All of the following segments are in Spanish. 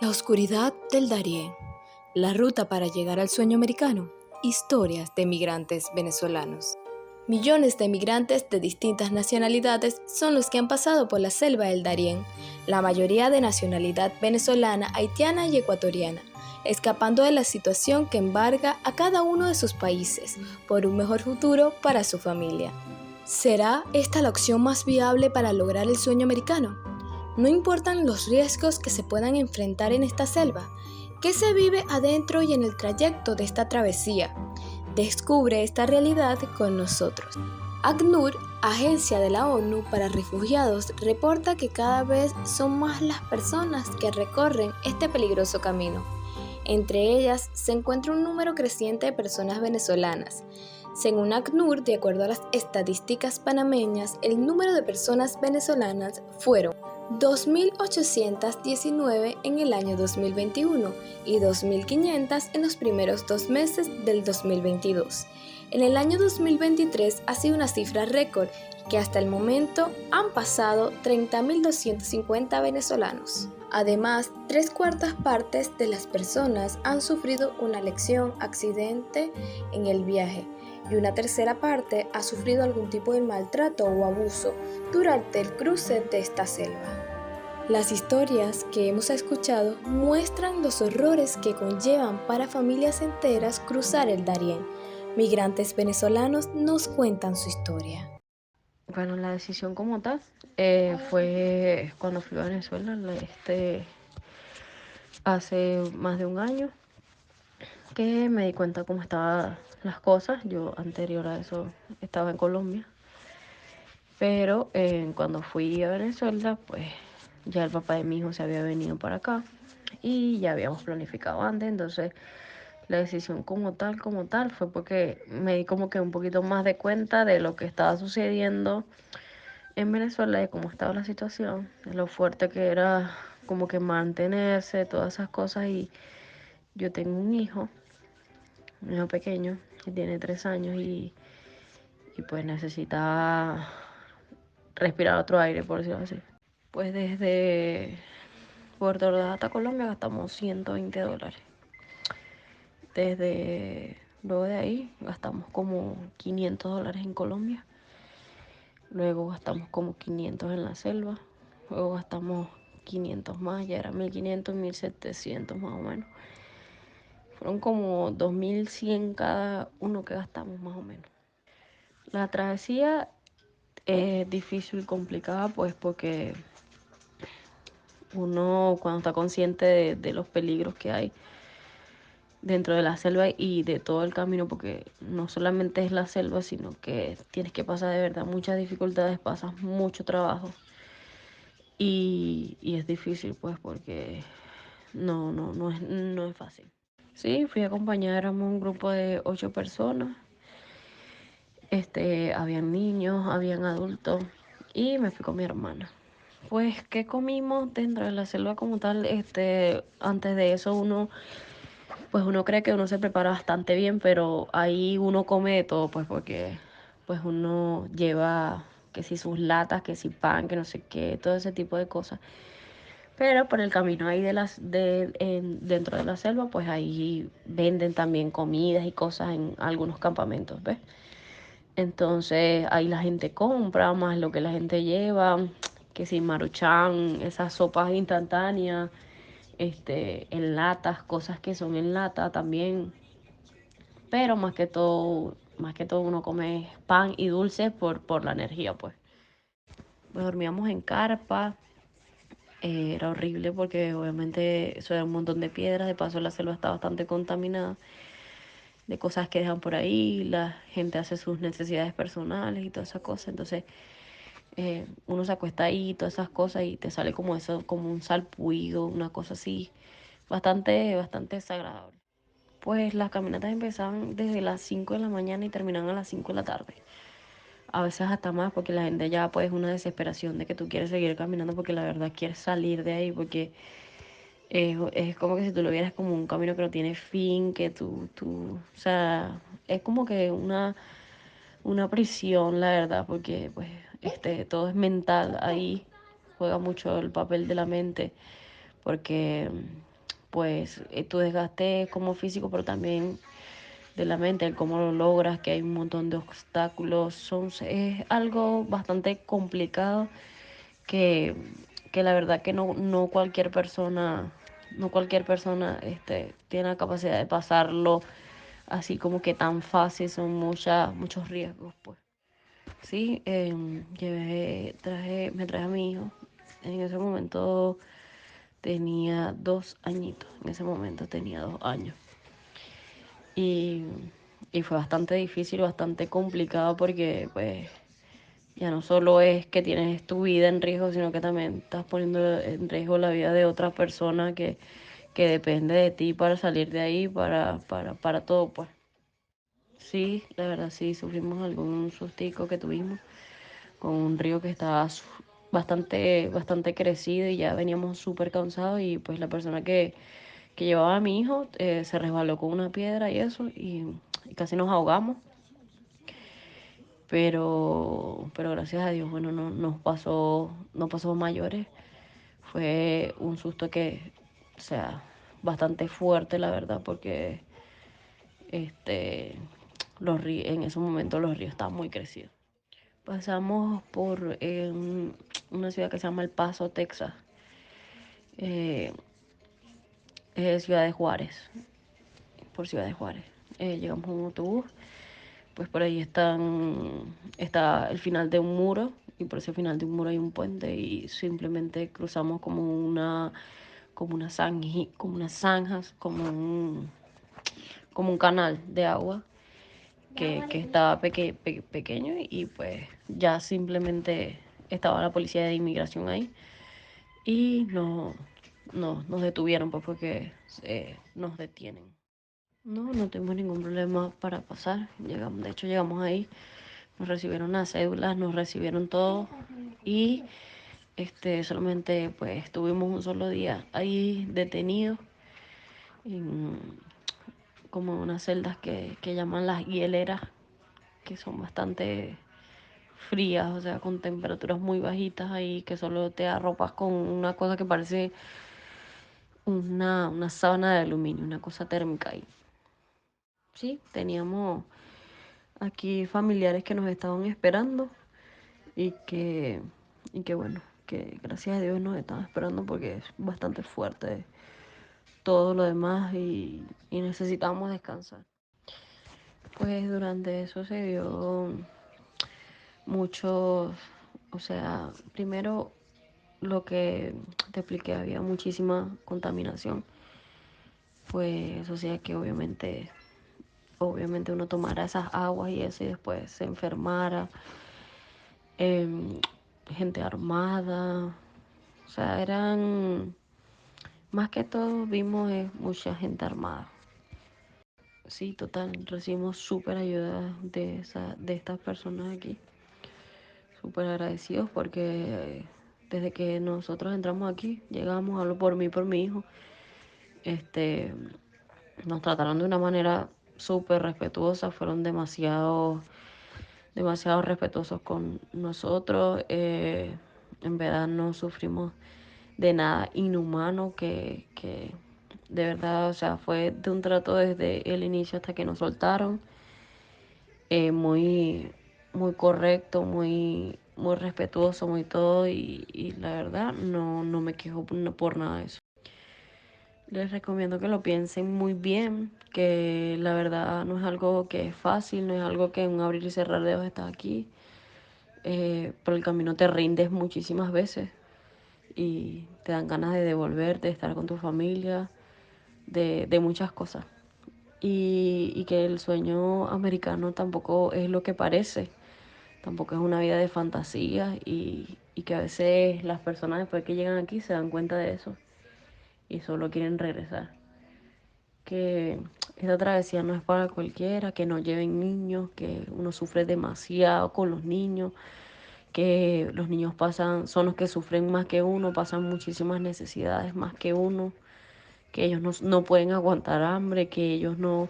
La oscuridad del Darién, la ruta para llegar al sueño americano, historias de migrantes venezolanos. Millones de migrantes de distintas nacionalidades son los que han pasado por la selva del Darién, la mayoría de nacionalidad venezolana, haitiana y ecuatoriana, escapando de la situación que embarga a cada uno de sus países por un mejor futuro para su familia. ¿Será esta la opción más viable para lograr el sueño americano? No importan los riesgos que se puedan enfrentar en esta selva. ¿Qué se vive adentro y en el trayecto de esta travesía? Descubre esta realidad con nosotros. ACNUR, Agencia de la ONU para Refugiados, reporta que cada vez son más las personas que recorren este peligroso camino. Entre ellas se encuentra un número creciente de personas venezolanas. Según ACNUR, de acuerdo a las estadísticas panameñas, el número de personas venezolanas fueron 2.819 en el año 2021 y 2.500 en los primeros 2 meses del 2022. En el año 2023 ha sido una cifra récord que hasta el momento han pasado 30.250 venezolanos. Además, 3/4 partes de las personas han sufrido una lesión, accidente en el viaje, y una tercera parte ha sufrido algún tipo de maltrato o abuso durante el cruce de esta selva. Las historias que hemos escuchado muestran los horrores que conllevan para familias enteras cruzar el Darién. Migrantes venezolanos nos cuentan su historia. Bueno, la decisión como tal fue cuando fui a Venezuela hace más de un año que me di cuenta cómo estaban las cosas. Yo anterior a eso estaba en Colombia, pero cuando fui a Venezuela, pues ya el papá de mi hijo se había venido para acá y ya habíamos planificado antes. Entonces la decisión como tal fue porque me di como que un poquito más de cuenta de lo que estaba sucediendo en Venezuela, de cómo estaba la situación, de lo fuerte que era como que mantenerse, todas esas cosas. Y yo tengo un hijo pequeño que tiene 3 años y pues necesita respirar otro aire, por decirlo así. Pues desde Puerto Ordaz hasta Colombia gastamos $120. Luego de ahí gastamos como $500 en Colombia. Luego gastamos como 500 en la selva. Luego gastamos 500 más, ya era 1500, 1700 más o menos. Fueron como 2100 cada uno que gastamos más o menos. La travesía es difícil y complicada, pues porque uno cuando está consciente de los peligros que hay dentro de la selva y de todo el camino, porque no solamente es la selva, sino que tienes que pasar de verdad muchas dificultades, pasas mucho trabajo y es difícil, pues, porque no es fácil. Sí, fui acompañada, éramos un grupo de 8 personas. Habían niños, habían adultos y me fui con mi hermana. Pues, ¿qué comimos dentro de la selva como tal? Antes de eso uno cree que uno se prepara bastante bien, pero ahí uno come de todo, pues, porque pues uno lleva que si sus latas, que si pan, que no sé qué, todo ese tipo de cosas. Pero por el camino ahí dentro de la selva, pues ahí venden también comidas y cosas en algunos campamentos, ¿ves? Entonces ahí la gente compra más lo que la gente lleva, que si maruchan, esas sopas instantáneas, en latas, cosas que son en lata también. Pero más que todo uno come pan y dulce por la energía, pues. Pues dormíamos en carpa. Era horrible porque obviamente eso era un montón de piedras, de paso la selva está bastante contaminada de cosas que dejan por ahí, la gente hace sus necesidades personales y todas esas cosas. Entonces uno se acuesta ahí y todas esas cosas y te sale como eso, como un salpullido, una cosa así, bastante desagradable. Pues las caminatas empezaban desde las 5 de la mañana y terminaban a las 5 de la tarde. A veces hasta más porque la gente ya pues una desesperación de que tú quieres seguir caminando porque la verdad quieres salir de ahí porque es como que si tú lo vieras como un camino que no tiene fin, que o sea, es como que una prisión, la verdad, porque pues todo es mental ahí, juega mucho el papel de la mente, porque pues tu desgaste como físico, pero también de la mente, el cómo lo logras, que hay un montón de obstáculos, es algo bastante complicado que, que la verdad que no cualquier persona, tiene la capacidad de pasarlo así como que tan fácil, son muchos riesgos, pues. Sí, me traje a mi hijo. En ese momento tenía 2 añitos, en ese momento tenía 2 años. Y, y fue bastante difícil, bastante complicado porque pues ya no solo es que tienes tu vida en riesgo, sino que también estás poniendo en riesgo la vida de otra persona que depende de ti para salir de ahí, para todo, pues. Sí, la verdad sí, sufrimos algún sustico que tuvimos con un río que estaba bastante crecido y ya veníamos súper cansados y pues la persona que llevaba a mi hijo se resbaló con una piedra y eso y casi nos ahogamos. Pero gracias a Dios, bueno, no pasó mayores. Fue un susto que, o sea, bastante fuerte, la verdad, porque este, en ese momento los ríos estaban muy crecidos. Pasamos por una ciudad que se llama El Paso, Texas, eh, Ciudad de Juárez, por Ciudad de Juárez. Llegamos en un autobús, pues por ahí está el final de un muro y por ese final de un muro hay un puente y simplemente cruzamos como unas zanjas, como un canal de agua que estaba pequeño y pues ya simplemente estaba la policía de inmigración ahí y nos detuvieron pues porque nos detienen. No tuvimos ningún problema para pasar. De hecho, llegamos ahí, nos recibieron las cédulas, nos recibieron todo y solamente pues estuvimos un solo día ahí detenidos en como unas celdas que llaman las hieleras, que son bastante frías, o sea, con temperaturas muy bajitas ahí, que solo te arropas con una cosa que parece una sábana de aluminio, una cosa térmica ahí. Sí, teníamos aquí familiares que nos estaban esperando y que bueno, que gracias a Dios nos estaban esperando porque es bastante fuerte todo lo demás y necesitamos descansar. Pues durante eso se dio muchos, o sea, primero lo que te expliqué, había muchísima contaminación. Pues eso hacía que obviamente uno tomara esas aguas y eso y después se enfermara. Em, Gente armada, o sea, más que todo vimos mucha gente armada. Sí, total, recibimos súper ayuda de estas personas aquí, súper agradecidos porque desde que nosotros entramos aquí, llegamos, hablo por mí, por mi hijo, este, nos trataron de una manera súper respetuosa, fueron demasiado respetuosos con nosotros, en verdad no sufrimos de nada inhumano que de verdad, o sea, fue de un trato desde el inicio hasta que nos soltaron, muy, muy correcto, muy respetuoso, muy todo, y la verdad no me quejo por nada de eso. Les recomiendo que lo piensen muy bien, que la verdad no es algo que es fácil, no es algo que en un abrir y cerrar de ojos estás aquí. Por el camino te rindes muchísimas veces y te dan ganas de devolverte, de estar con tu familia, de muchas cosas. Y que el sueño americano tampoco es lo que parece, tampoco es una vida de fantasía y que a veces las personas después que llegan aquí se dan cuenta de eso y solo quieren regresar. Que esta travesía no es para cualquiera, que no lleven niños, que uno sufre demasiado con los niños, que los niños son los que sufren más que uno, pasan muchísimas necesidades más que uno, que ellos no pueden aguantar hambre, que ellos no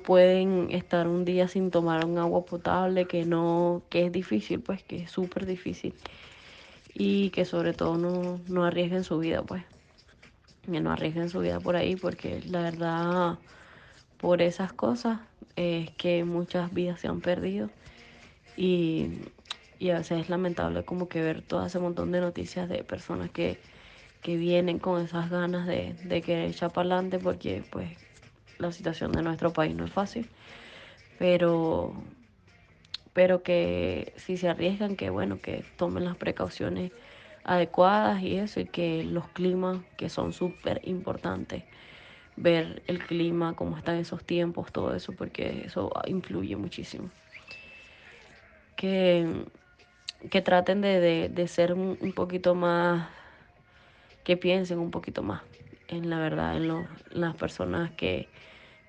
pueden estar un día sin tomar un agua potable, que es difícil, pues, que es súper difícil y que sobre todo no arriesguen su vida, pues. que no arriesguen su vida por ahí, porque la verdad, por esas cosas es que muchas vidas se han perdido y, y a veces es lamentable como que ver todo ese montón de noticias de personas que vienen con esas ganas de querer echar para adelante, porque pues la situación de nuestro país no es fácil, pero, pero que si se arriesgan, que bueno, que tomen las precauciones adecuadas y eso, y que los climas, que son súper importantes, ver el clima, cómo están esos tiempos, todo eso, porque eso influye muchísimo. Que, que traten de ser un poquito más, que piensen un poquito más en la verdad, en las personas que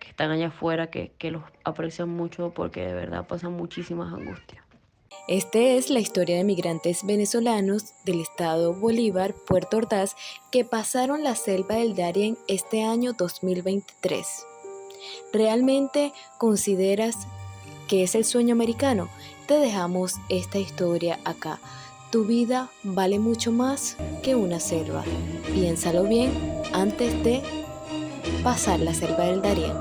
están allá afuera, que los aprecian mucho, porque de verdad pasan muchísimas angustias. Esta es la historia de migrantes venezolanos del estado Bolívar, Puerto Ordaz, que pasaron la selva del Darién este año 2023. ¿Realmente consideras que es el sueño americano? Te dejamos esta historia acá. Tu vida vale mucho más que una selva. Piénsalo bien antes de pasar la selva del Darién.